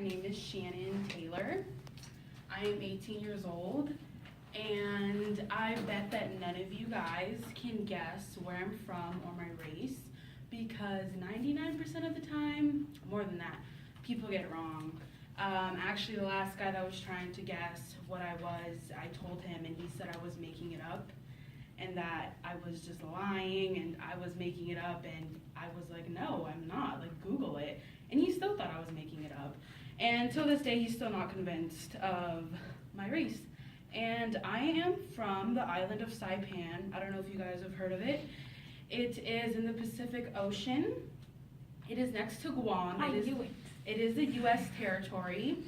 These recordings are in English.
name is Shannon Taylor. I am 18 years old, and I bet that none of you guys can guess where I'm from or my race, because 99% of the time, more than that, people get it wrong. Actually, the last guy that was trying to guess what I was, I told him, and he said I was making it up, and that I was just lying, and I was making it up, and I was like, no, I'm not, like, Google it. And he still thought I was making it up. And till this day, he's still not convinced of my race. And I am from the island of Saipan. I don't know if you guys have heard of it. It is in the Pacific Ocean. It is next to Guam. It is a U.S. territory.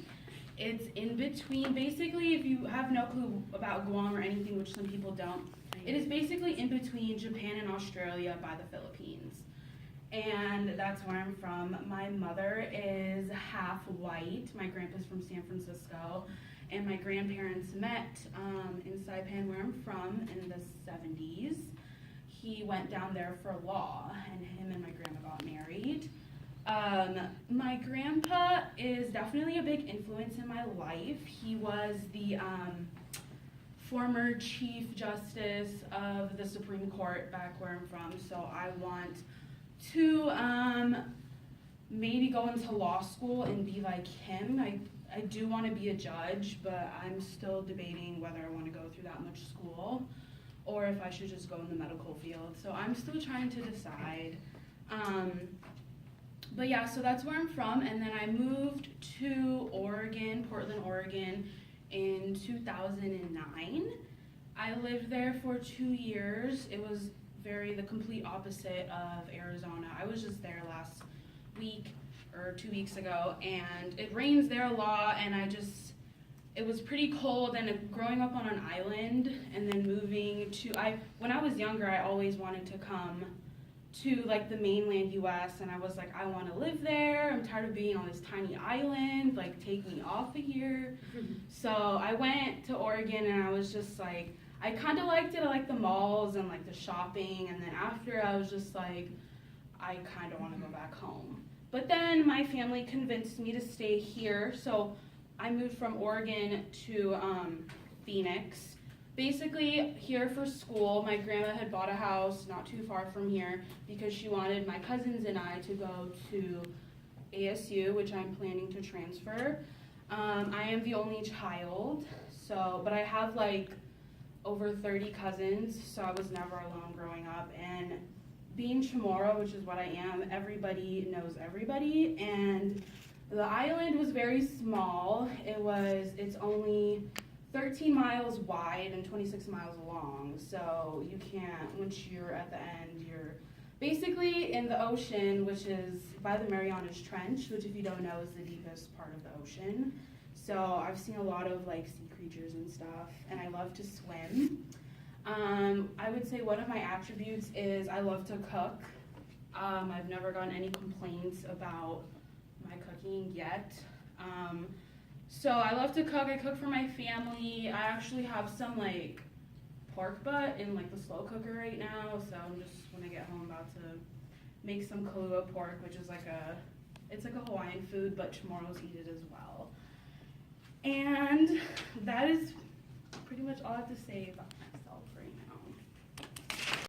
It's in between, basically, if you have no clue about Guam or anything, which some people don't, it is basically in between Japan and Australia by the Philippines. And that's where I'm from. My mother is half white. My grandpa's from San Francisco. And my grandparents met in Saipan, where I'm from, in the 70s. He went down there for law, and him and my grandma got married. My grandpa is definitely a big influence in my life. He was the former Chief Justice of the Supreme Court back where I'm from, so I want to maybe go into law school and be like him. I do want to be a judge, but I'm still debating whether I want to go through that much school or if I should just go in the medical field. So I'm still trying to decide. But yeah, so that's where I'm from, and then I moved to Oregon, Portland, Oregon in 2009. I lived there for 2 years. It was the complete opposite of Arizona. I was just there last week or 2 weeks ago, and it rains there a lot, and it was pretty cold, and growing up on an island and then moving to, when I was younger, I always wanted to come to like the mainland US, and I was like, I want to live there. I'm tired of being on this tiny island, like take me off of here. So I went to Oregon, and I was just like, I kind of liked it. I liked the malls and like the shopping, and then after I was just like, I kind of want to go back home. But then my family convinced me to stay here, so I moved from Oregon to Phoenix. Basically here for school. My grandma had bought a house not too far from here because she wanted my cousins and I to go to ASU, which I'm planning to transfer. I am the only child, but I have like over 30 cousins, so I was never alone growing up. And being Chamorro, which is what I am, everybody knows everybody, and the island was very small. It's only 13 miles wide and 26 miles long, so you can't, once you're at the end, you're basically in the ocean, which is by the Marianas Trench, which if you don't know is the deepest part of the ocean. So I've seen a lot of like sea creatures and stuff, and I love to swim. I would say one of my attributes is I love to cook. I've never gotten any complaints about my cooking yet. So I love to cook. I cook for my family. I actually have some like pork butt in like the slow cooker right now. So I'm just, when I get home, about to make some Kahlua pork, which is it's like a Hawaiian food, but Chamorros eat it as well. And that is pretty much all I have to say about